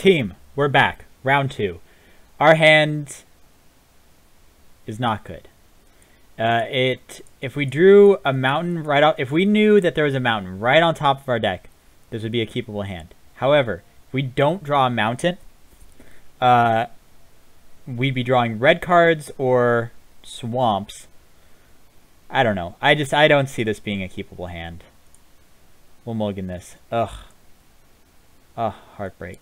Team, we're back. Round 2. Our hand is not good. If we drew a mountain right off, if we knew that there was a mountain right on top of our deck, this would be a keepable hand. However, if we don't draw a mountain, we'd be drawing red cards or swamps. I don't know. I don't see this being a keepable hand. We'll mulligan this. Ugh. Ugh, heartbreak.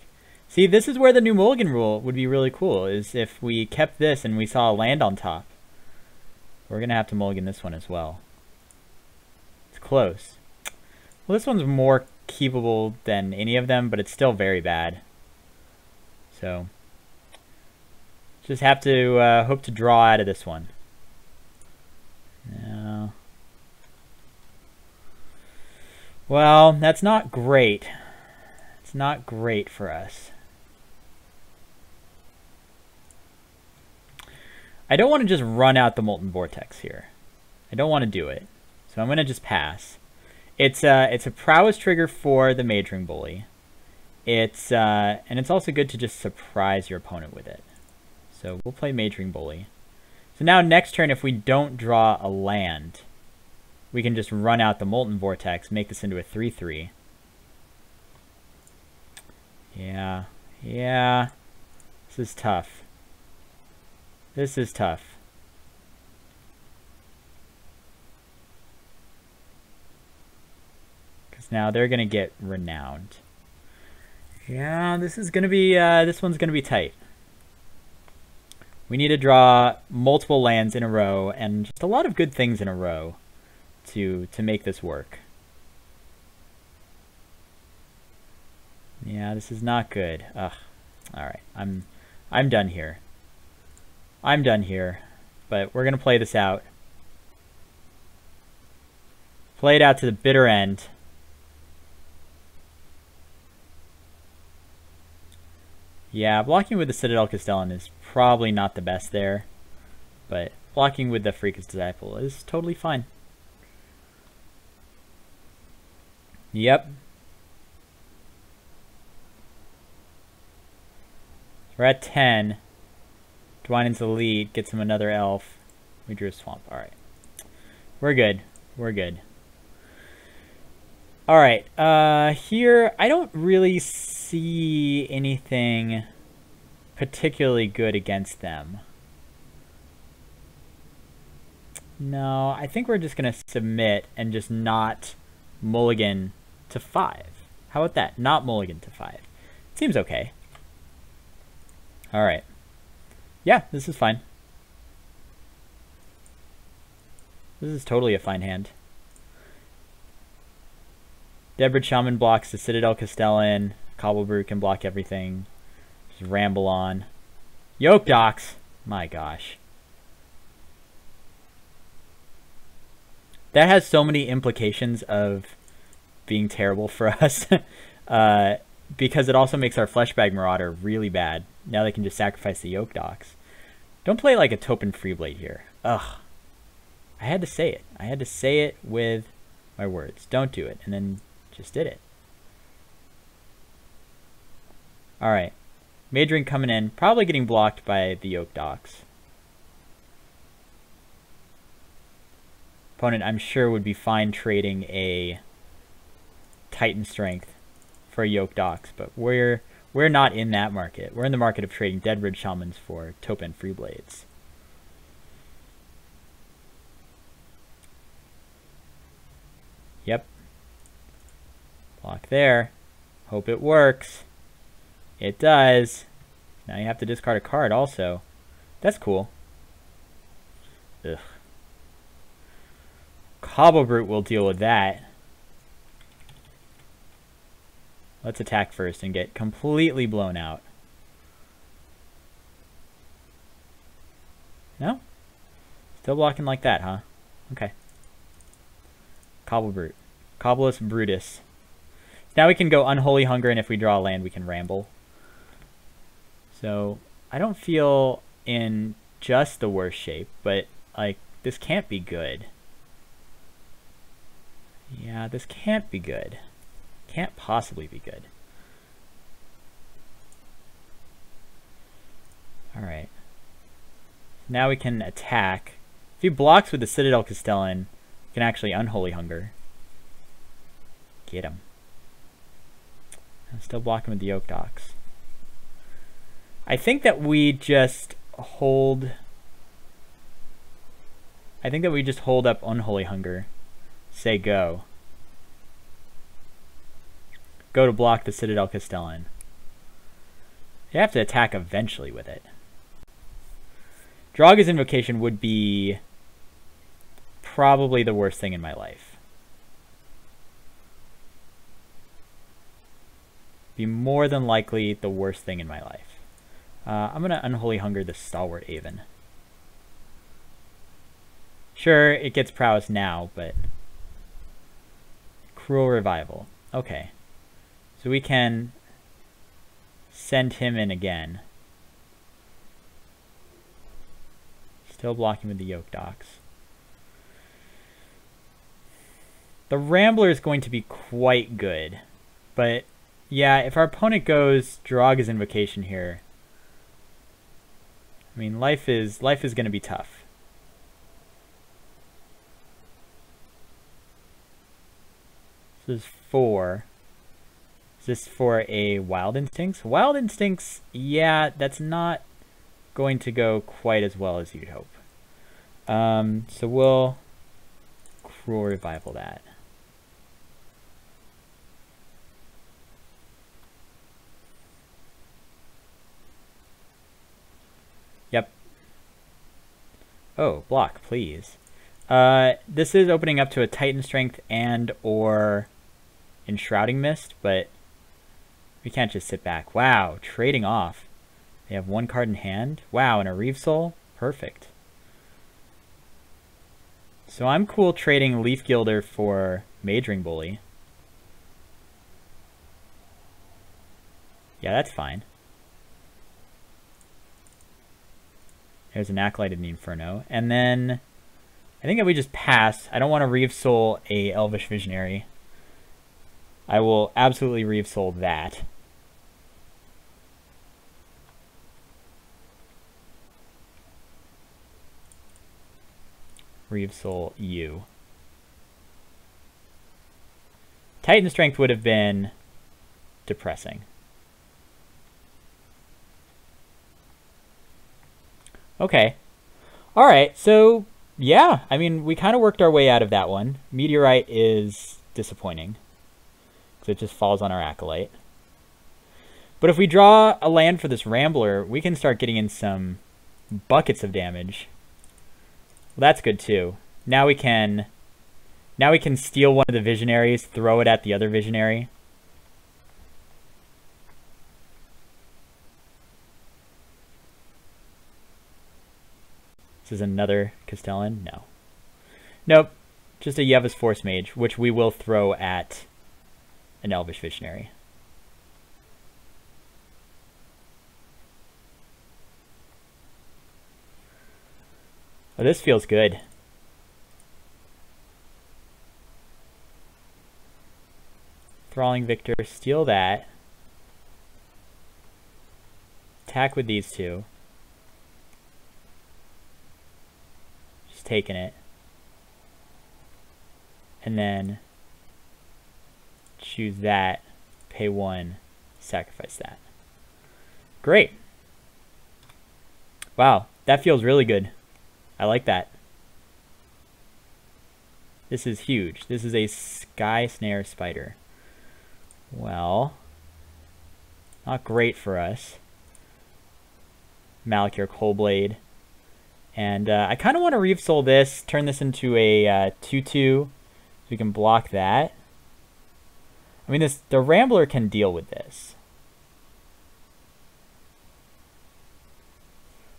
See, this is where the new mulligan rule would be really cool, is if we kept this and we saw a land on top. We're going to have to mulligan this one as well. It's close. Well, this one's more keepable than any of them, but it's still very bad. So, just have to hope to draw out of this one. No. Well, that's not great. It's not great for us. I don't want to just run out the Molten Vortex here. I don't want to do it. So I'm going to just pass. It's a prowess trigger for the Mage Ring Bully. And it's also good to just surprise your opponent with it. So we'll play Mage Ring Bully. So now next turn, if we don't draw a land, we can just run out the Molten Vortex, make this into a 3/3. Yeah. This is tough. This is tough. Because now they're going to get renowned. Yeah, this is going to be, this one's going to be tight. We need to draw multiple lands in a row and just a lot of good things in a row to make this work. Yeah, this is not good. Ugh. All right, I'm done here. I'm done here, but we're gonna play this out. Play it out to the bitter end. Yeah, blocking with the Citadel Castellan is probably not the best there, but blocking with the Freakish Disciple is totally fine. Yep. We're at 10. Dwayne into the lead, gets him another elf. We drew a swamp. Alright. We're good. We're good. Alright. Here, I don't really see anything particularly good against them. No, I think we're just going to submit and just not mulligan to 5. How about that? Not mulligan to 5. Seems okay. Alright. Yeah, this is fine. This is totally a fine hand. Deadbridge Shaman blocks the Citadel Castellan. Cobblebrute can block everything. Just ramble on. Yoke Docks! My gosh. That has so many implications of being terrible for us. Because it also makes our Fleshbag Marauder really bad. Now they can just sacrifice the Yoke Docks. Don't play like a Topin Freeblade here. Ugh. I had to say it. I had to say it with my words. Don't do it. And then just did it. Alright. Mage Ring coming in. Probably getting blocked by the Yoke Docks. Opponent, I'm sure, would be fine trading a Titan Strength for Yoke Docks, but we're not in that market. We're in the market of trading Deadbridge Shamans for Topin Freeblades. Yep. Block there. Hope it works. It does. Now you have to discard a card also. That's cool. Ugh. Cobblebrute will deal with that. Let's attack first and get completely blown out. No? Still blocking like that, huh? Okay. Cobblebrute. Cobblus Brutus. Now we can go Unholy Hunger, and if we draw a land, we can ramble. So, I don't feel in just the worst shape, but, like, this can't be good. Yeah, this can't be good. Can't possibly be good. now we can attack. If he blocks with the Citadel Castellan, we can actually Unholy Hunger. Get him. I'm still blocking with the Yoke Docks. I think that we just hold... I think that we just hold up Unholy Hunger. Say go. Go to block the Citadel Castellan. You have to attack eventually with it. Draga's Invocation would be probably the worst thing in my life. Be more than likely the worst thing in my life. I'm going to Unholy Hunger the Stalwart Aven. Sure, it gets prowess now, but... Cruel Revival. Okay. So we can send him in again. Still blocking with the Yoke Docks. The Rambler is going to be quite good. But, yeah, if our opponent goes Draga's Invocation here... I mean, life is going to be tough. This is 4. Is this for a Wild Instincts? Wild Instincts, yeah, that's not going to go quite as well as you'd hope. So we'll Cruel Revival that. Yep. Oh, block, please. This is opening up to a Titan Strength and or Enshrouding Mist, but we can't just sit back. Wow, trading off. They have 1 card in hand. Wow, and a Reeve Soul? Perfect. So I'm cool trading Leaf Gilder for Majoring Bully. Yeah, that's fine. There's an Acolyte in the Inferno. And then I think that we just pass. I don't want to Reeve Soul a Elvish Visionary. I will absolutely Reeve Soul that. Reeve Soul you. Titan Strength would have been depressing. Okay. Alright, so yeah, I mean, we kind of worked our way out of that one. Meteorite is disappointing, because it just falls on our Acolyte. But if we draw a land for this Rambler, we can start getting in some buckets of damage. Well, that's good too. Now we can steal one of the Visionaries, throw it at the other Visionary. This is another Castellan? No. Nope. Just a Yevas Force Mage, which we will throw at an Elvish Visionary. Oh, this feels good. Thralling Victor, steal that. Attack with these two. Just taking it. And then choose that, pay 1, sacrifice that. Great. Wow, that feels really good. I like that. This is huge. This is a Sky Snare Spider. Well, not great for us. Malakir Coldblade. And I kind of want to Reeve Soul this, turn this into a 2/2, so we can block that. I mean, the Rambler can deal with this.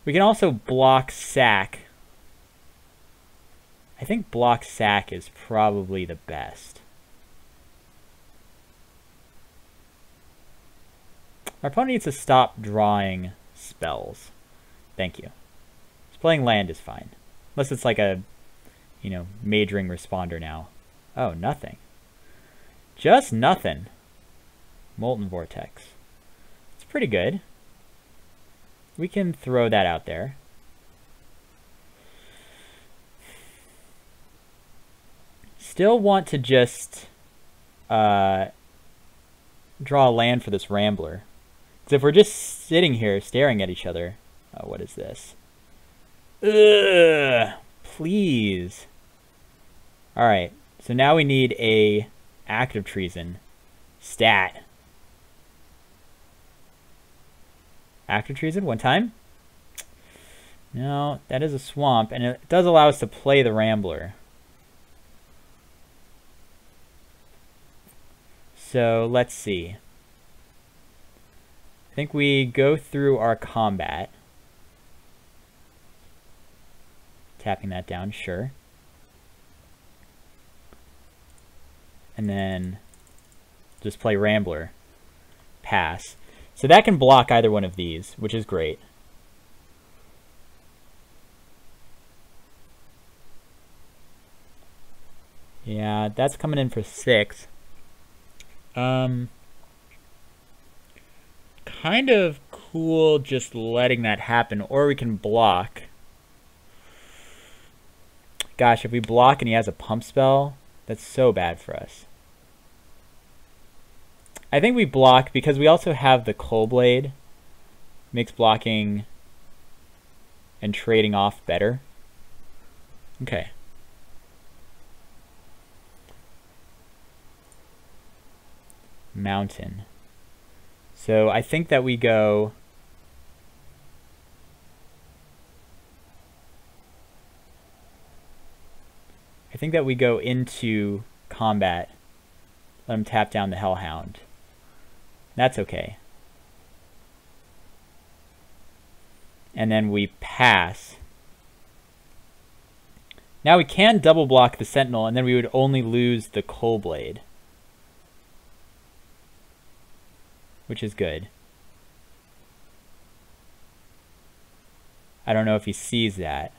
We can also block Sack. I think block Sack is probably the best. Our opponent needs to stop drawing spells. Thank you. Just playing land is fine. Unless it's like a, majoring responder now. Oh, nothing. Just nothing. Molten Vortex. It's pretty good. We can throw that out there. still want to just draw a land for this Rambler. Because if we're just sitting here staring at each other... Oh, what is this? Ugh! Please. Alright, so now we need a act of treason. Stat. Act of treason, one time. No, that is a swamp, and it does allow us to play the Rambler. So, let's see. I think we go through our combat. Tapping that down, sure. And then just play Rambler. Pass. So that can block either one of these, which is great. Yeah, that's coming in for 6. Kind of cool just letting that happen, or we can block. Gosh, if we block and he has a pump spell, that's so bad for us. I think we block because we also have the Coal Blade. Makes blocking and trading off better. Okay. Mountain. So I think that we go... I think that we go into combat. Let him tap down the Hellhound. That's okay. And then we pass. Now we can double block the Sentinel, and then we would only lose the Coal Blade. Which is good. I don't know if he sees that.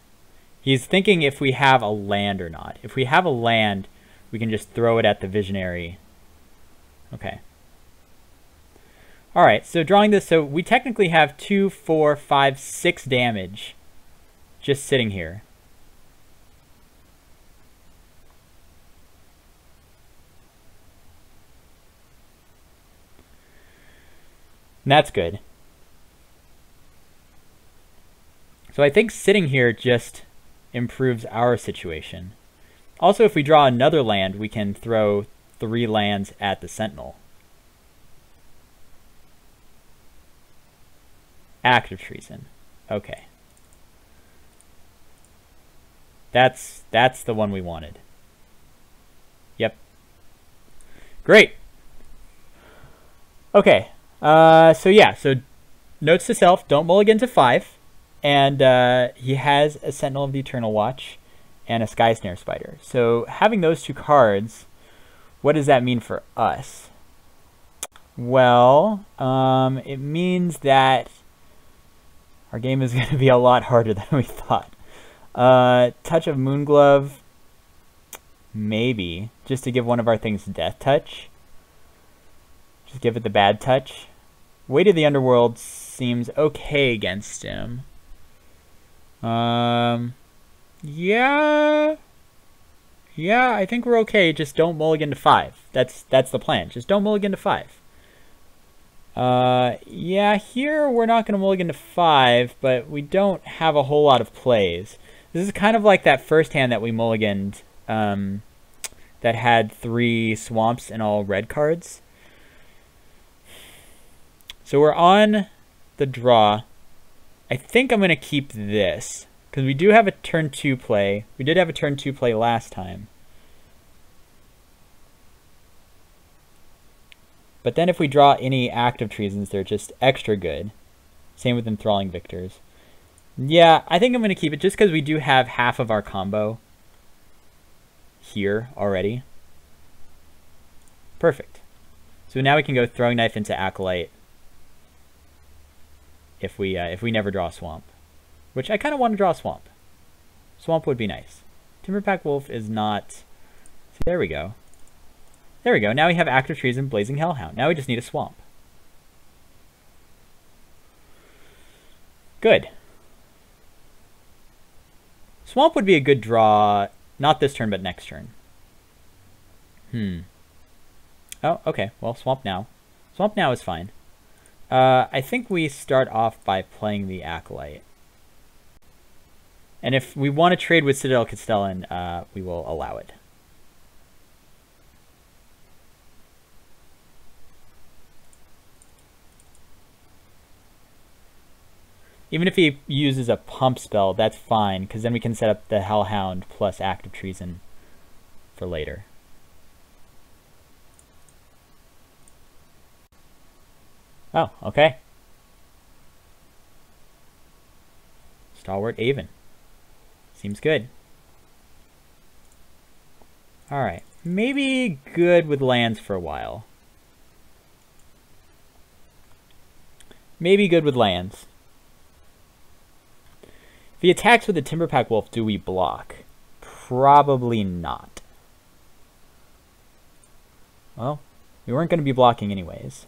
He's thinking if we have a land or not. If we have a land, we can just throw it at the Visionary. Okay. Alright, so drawing this, so we technically have 2, 4, 5, 6 damage just sitting here. And that's good. So I think sitting here just improves our situation. Also, if we draw another land, we can throw 3 lands at the Sentinel. Act of treason. Okay. That's the one we wanted. Yep. Great. Okay. So yeah, so notes to self, don't mulligan to 5. And he has a Sentinel of the Eternal Watch and a Sky Snare Spider. So having those 2 cards, what does that mean for us? Well, it means that our game is going to be a lot harder than we thought. Touch of Moonglove, maybe, just to give one of our things Death Touch. Just give it the bad touch. Weight of the Underworld seems okay against him. Yeah, I think we're okay. Just don't mulligan to 5. That's the plan. Just don't mulligan to 5. Yeah, here we're not going to mulligan to 5, but we don't have a whole lot of plays. This is kind of like that first hand that we mulliganed, that had 3 swamps and all red cards. So we're on the draw. I think I'm going to keep this, because we do have a turn 2 play. We did have a turn 2 play last time. But then if we draw any active treasons, they're just extra good. Same with enthralling victors. Yeah, I think I'm going to keep it just because we do have half of our combo here already. Perfect. So now we can go throwing knife into Acolyte if we never draw a swamp. Which I kind of want to draw a swamp. Swamp would be nice. Timberpack Wolf is not... See, there we go. There we go. Now we have active treason, blazing hellhound. Now we just need a swamp. Good. Swamp would be a good draw, not this turn, but next turn. Oh, okay. Well, Swamp Now. Swamp Now is fine. I think we start off by playing the Acolyte. And if we want to trade with Citadel Castellan, we will allow it. Even if he uses a pump spell, that's fine, because then we can set up the Hellhound plus Act of Treason for later. Oh, okay. Stalwart Avon. Seems good. Alright. Maybe good with lands for a while. Maybe good with lands. If he attacks with a Timberpack Wolf, do we block? Probably not. Well, we weren't going to be blocking anyways.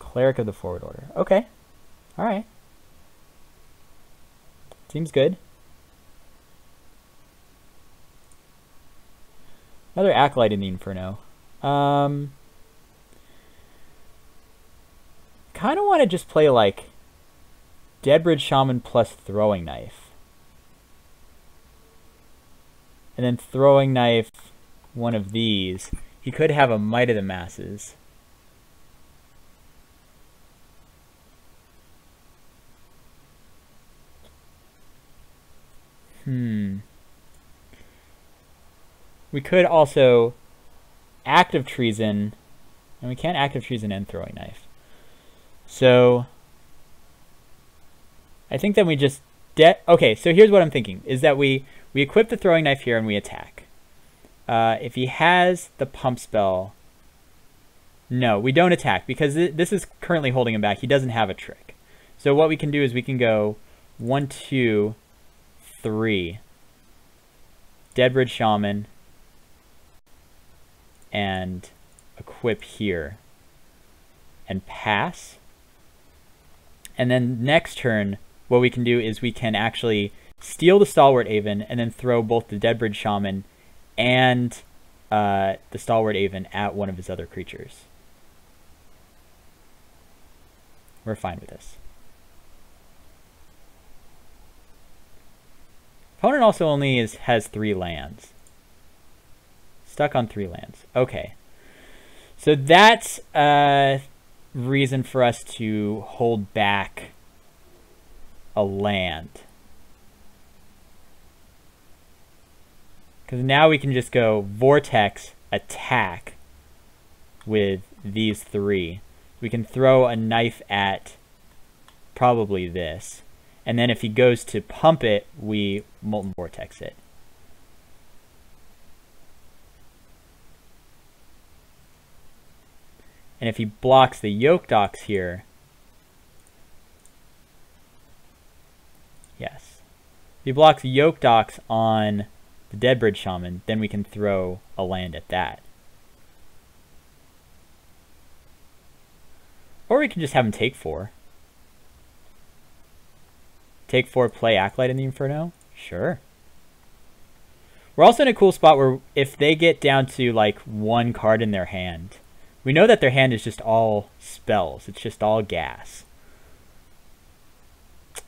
Cleric of the Forward Order. Okay. Alright. Seems good. Another Acolyte in the Inferno. Kind of want to just play like Deadbridge Shaman plus Throwing Knife. And then Throwing Knife one of these. He could have a Might of the Masses. We could also Act of Treason, and we can't Act of Treason and Throwing Knife. So I think that we just okay, so here's what I'm thinking, is that we equip the Throwing Knife here and we attack. If he has the pump spell, no, we don't attack, because this is currently holding him back. He doesn't have a trick. So what we can do is we can go 1, 2, 3, Deadbridge Shaman, and equip here, and pass. And then next turn, what we can do is we can actually steal the Stalwart Avon and then throw both the Deadbridge Shaman and the Stalwart Avon at one of his other creatures. We're fine with this. Opponent also only has 3 lands. Stuck on 3 lands. Okay. So that's a reason for us to hold back a land. Because now we can just go Vortex, attack with these 3. We can throw a knife at probably this. And then if he goes to pump it, we Molten Vortex it. And if he blocks the Yoke Docks here, yes. If he blocks Yoke Docks on the Deadbridge Shaman, then we can throw a land at that. Or we can just have him take 4. Take 4, play Acolyte in the Inferno? Sure. We're also in a cool spot where if they get down to like 1 card in their hand, we know that their hand is just all spells. It's just all gas.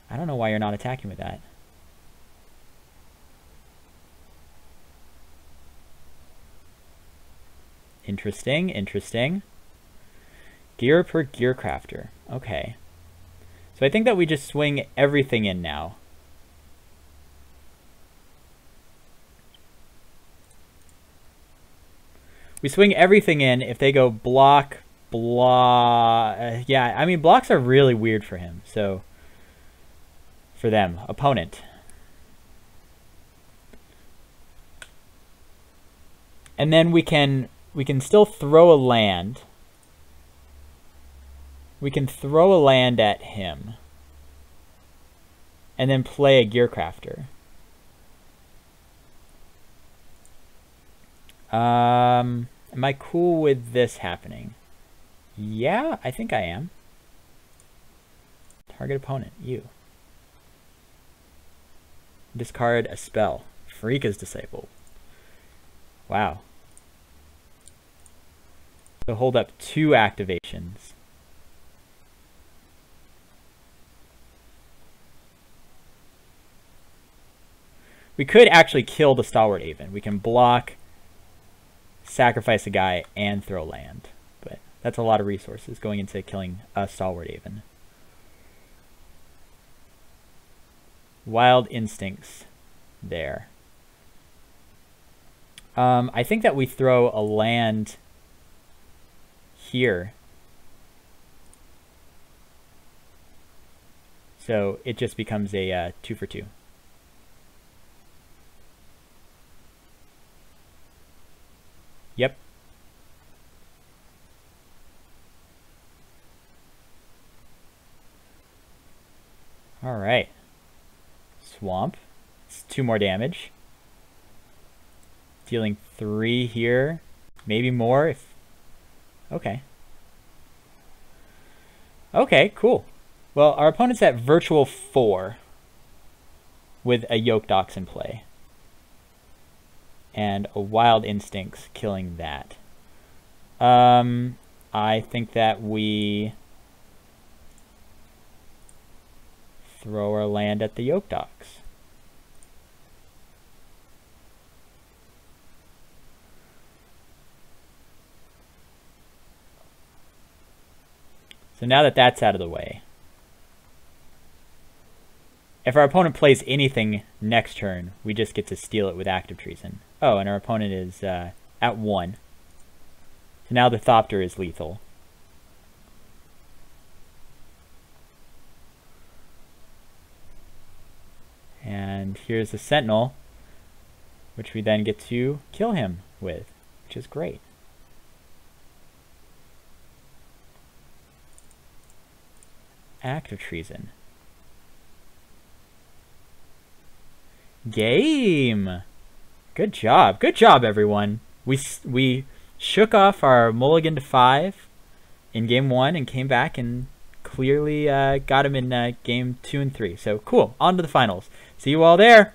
I don't know why you're not attacking with that. Interesting, interesting. Gear per Gearcrafter. Okay. So I think that we just swing everything in now. We swing everything in. If they go block, yeah, I mean, blocks are really weird for him. So, for them, opponent. And then we can still throw a land. We can throw a land at him. And then play a Gearcrafter. Am I cool with this happening? Yeah, I think I am. Target opponent, you. Discard a spell. Freak is disabled. Wow. So hold up 2 activations. We could actually kill the Stalwart Haven. We can block, sacrifice a guy, and throw land. But that's a lot of resources going into killing a Stalwart Haven. Wild Instincts there. I think that we throw a land here. So it just becomes a 2 for 2. Yep. All right. Swamp. It's 2 more damage. Dealing 3 here. Maybe more if... Okay. Okay, cool. Well, our opponent's at virtual 4 with a Yoke Docks in play. And a Wild Instincts killing that. I think that we throw our land at the Yoke Docks. So now that that's out of the way, if our opponent plays anything next turn, we just get to steal it with Active Treason. Oh, and our opponent is at 1. So now the Thopter is lethal. And here's the Sentinel, which we then get to kill him with, which is great. Active Treason. Game! Good job. Good job, everyone. We shook off our mulligan to 5 in game 1 and came back and clearly got him in game 2 and 3. So cool. On to the finals. See you all there.